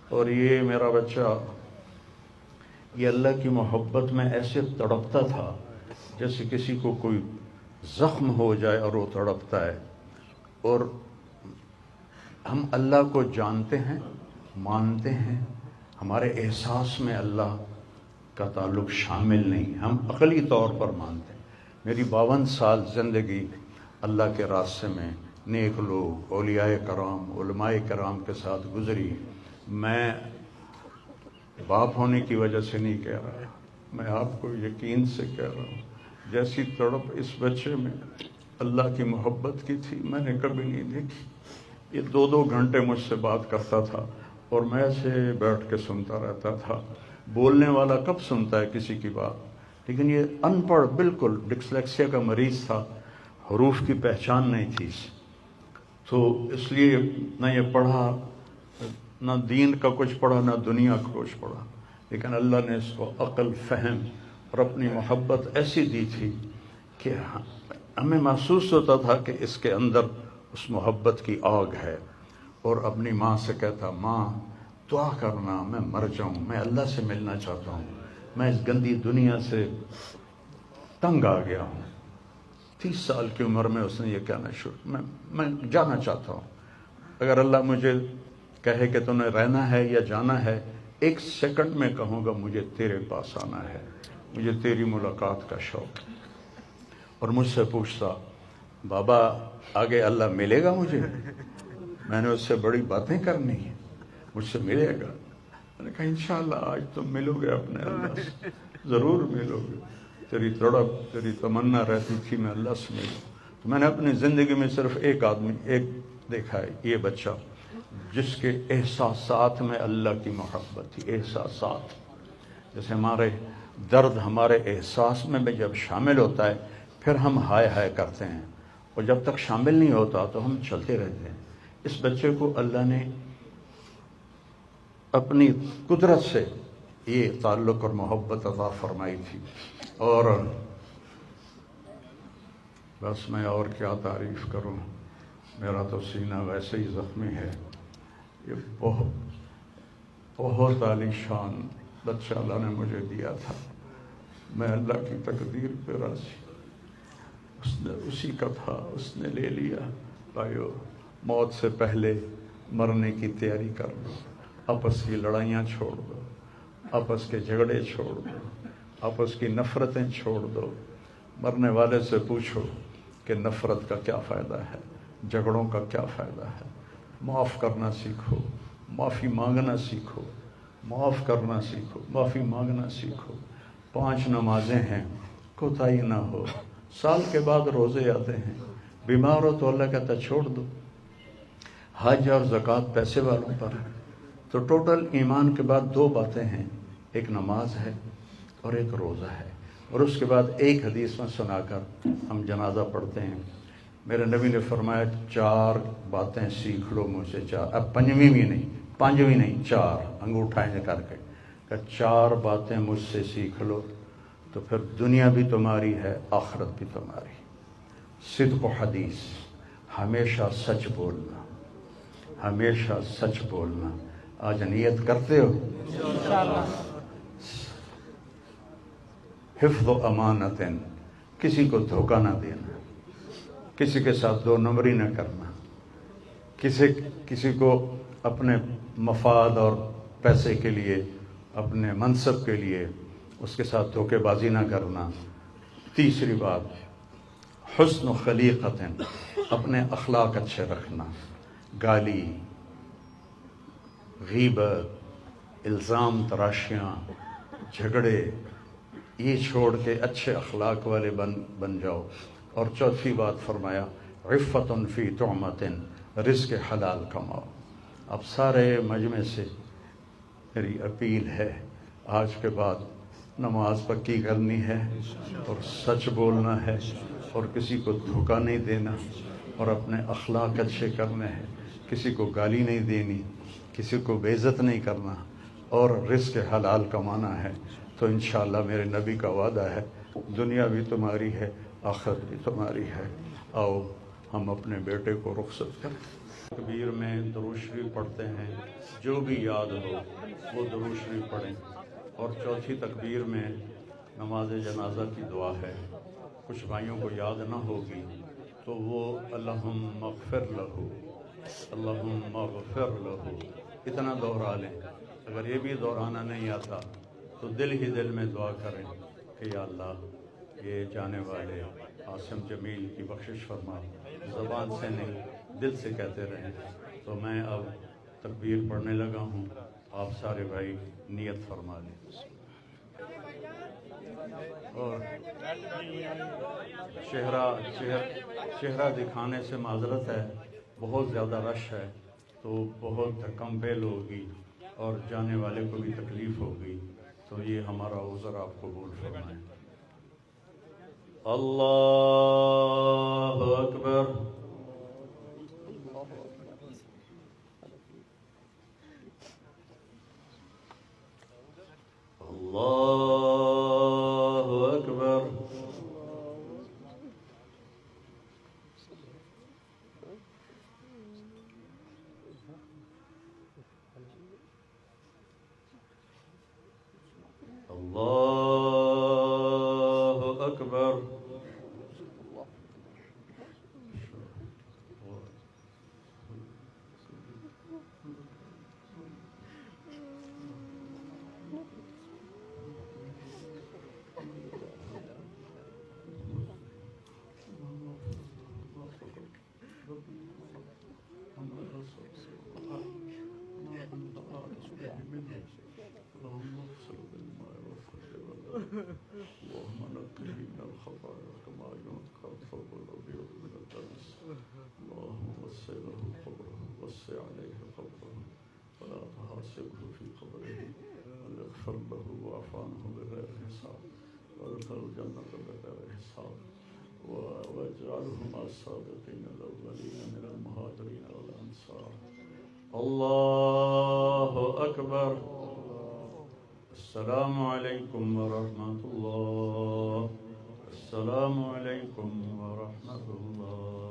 اور یہ میرا بچہ یہ اللہ کی محبت میں ایسے تڑپتا تھا جیسے کسی کو کوئی زخم ہو جائے اور وہ تڑپتا ہے. اور ہم اللہ کو جانتے ہیں، مانتے ہیں، ہمارے احساس میں اللہ کا تعلق شامل نہیں، ہم عقلی طور پر مانتے ہیں. میری 52 سال زندگی اللہ کے راستے میں نیک لوگ، اولیاء کرام، علماء کرام کے ساتھ گزری. میں باپ ہونے کی وجہ سے نہیں کہہ رہا، میں آپ کو یقین سے کہہ رہا ہوں، جیسی تڑپ اس بچے میں اللہ کی محبت کی تھی میں نے کبھی نہیں دیکھی. یہ 2 گھنٹے مجھ سے بات کرتا تھا اور میں ایسے بیٹھ کے سنتا رہتا تھا. بولنے والا کب سنتا ہے کسی کی بات؟ لیکن یہ ان پڑھ، بالکل ڈسلیکسیا کا مریض تھا، حروف کی پہچان نہیں تھی، تو اس لیے نہ یہ پڑھا، نہ دین کا کچھ پڑھا، نہ دنیا کا کچھ پڑھا. لیکن اللہ نے اس کو عقل، فہم اور اپنی محبت ایسی دی تھی کہ ہمیں محسوس ہوتا تھا کہ اس کے اندر اس محبت کی آگ ہے. اور اپنی ماں سے کہتا، ماں دعا کرنا میں مر جاؤں، میں اللہ سے ملنا چاہتا ہوں، میں اس گندی دنیا سے تنگ آ گیا ہوں. 30 سال کی عمر میں اس نے یہ کہنا شروع، میں جانا چاہتا ہوں. اگر اللہ مجھے کہے کہ تمہیں رہنا ہے یا جانا ہے، 1 سیکنڈ میں کہوں گا مجھے تیرے پاس آنا ہے، مجھے تیری ملاقات کا شوق ہے. اور مجھ سے پوچھتا، بابا آگے اللہ ملے گا مجھے؟ میں نے اس سے بڑی باتیں کرنی ہیں، مجھ سے ملے گا؟ میں نے کہا انشاءاللہ آج تم ملو گے اپنے اللہ سے، ضرور ملو گے. تیری تڑپ، تیری تمنا رہتی تھی میں اللہ سے ملوں. تو میں نے اپنی زندگی میں صرف ایک آدمی دیکھا ہے، یہ بچہ جس کے احساسات میں اللہ کی محبت تھی. احساسات جیسے ہمارے درد ہمارے احساس میں جب شامل ہوتا ہے پھر ہم ہائے ہائے کرتے ہیں، اور جب تک شامل نہیں ہوتا تو ہم چلتے رہتے ہیں. اس بچے کو اللہ نے اپنی قدرت سے یہ تعلق اور محبت عطا فرمائی تھی. اور بس میں اور کیا تعریف کروں، میرا تو سینہ ویسے ہی زخمی ہے. یہ بہت عالی شان بچہ اللہ نے مجھے دیا تھا. میں اللہ کی تقدیر پہ راضی، اس نے اسی کا تھا، اس نے لے لیا. بھائیو، موت سے پہلے مرنے کی تیاری کر دو، آپس کی لڑائیاں چھوڑ دو، آپس کے جھگڑے چھوڑ دو، آپس کی نفرتیں چھوڑ دو. مرنے والے سے پوچھو کہ نفرت کا کیا فائدہ ہے، جھگڑوں کا کیا فائدہ ہے. معاف کرنا سیکھو، معافی مانگنا سیکھو، معاف کرنا سیکھو، معافی مانگنا سیکھو. 5 نمازیں ہیں، کوتاہی نہ ہو. سال کے بعد روزے آتے ہیں، بیمار ہو تو اللہ کہتا چھوڑ دو. حج اور زکوٰۃ پیسے والوں پر ہے. تو ٹوٹل ایمان کے بعد 2 باتیں ہیں، ایک نماز ہے اور ایک روزہ ہے. اور اس کے بعد ایک حدیث میں سنا کر ہم جنازہ پڑھتے ہیں. میرے نبی نے فرمایا 4 باتیں سیکھ لو مجھ سے. 4، اب 5ویں بھی نہیں، 5ویں نہیں، 4 انگوٹھا کر کے کہ 4 باتیں مجھ سے سیکھ لو تو پھر دنیا بھی تمہاری ہے، آخرت بھی تمہاری. صدق و حدیث، ہمیشہ سچ بولنا، ہمیشہ سچ بولنا. آج نیت کرتے ہو؟ حفظ و امانت، کسی کو دھوکہ نہ دینا، کسی کے ساتھ 2 نمبری نہ کرنا، کسی کو اپنے مفاد اور پیسے کے لیے، اپنے منصب کے لیے اس کے ساتھ دھوکے بازی نہ کرنا. تیسری بات، حسن و خلیقت، اپنے اخلاق اچھے رکھنا. گالی، غیبت، الزام تراشیاں، جھگڑے، یہ چھوڑ کے اچھے اخلاق والے بن جاؤ. اور چوتھی بات فرمایا عفت فی طعمت، رزق حلال کماؤ. اب سارے مجمع سے میری اپیل ہے، آج کے بعد نماز پکی کرنی ہے اور سچ بولنا ہے اور کسی کو دھوکہ نہیں دینا اور اپنے اخلاق اچھے کرنے ہیں. کسی کو گالی نہیں دینی، کسی کو بے عزت نہیں کرنا اور رزق حلال کمانا ہے. تو انشاءاللہ میرے نبی کا وعدہ ہے، دنیا بھی تمہاری ہے، آخرت بھی تمہاری ہے. آؤ ہم اپنے بیٹے کو رخصت کریں. تکبیر میں درود شریف پڑھتے ہیں، جو بھی یاد ہو وہ درود شریف پڑھیں، اور چوتھی تکبیر میں نماز جنازہ کی دعا ہے۔ کچھ بھائیوں کو یاد نہ ہوگی تو وہ اللہم اغفر لہو، اللہم اغفر لہو اتنا دوہرا لیں۔ اگر یہ بھی دہرانا نہیں آتا تو دل ہی دل میں دعا کریں کہ یا اللہ یہ جانے والے عاصم جمیل کی بخشش فرما، زبان سے نہیں دل سے کہتے رہیں۔ تو میں اب تکبیر پڑھنے لگا ہوں، آپ سارے بھائی نیت فرما لیں۔ اور چہرہ دکھانے سے معذرت ہے، بہت زیادہ رش ہے تو بہت کم بیل ہوگی اور جانے والے کو بھی تکلیف ہوگی، تو یہ ہمارا عذر آپ قبول فرمائیں۔ اللہ اکبر۔ اللہ اکبر۔ اللہ اکبر۔ اللهم نقه من الخطايا كما ينقى الثوب الابيض من الدنس. اللهم وسع له قبره، وسع عليه قبره، ولا تحاسبه في قبره، واغفر له واعف عنه بغير حساب، وادخل الجنة بغير حساب، واجعله مع الصادقين الاولين من المهاجرين والانصار. الله اكبر. السلام علیکم ورحمۃ اللہ، السلام علیکم ورحمۃ اللہ۔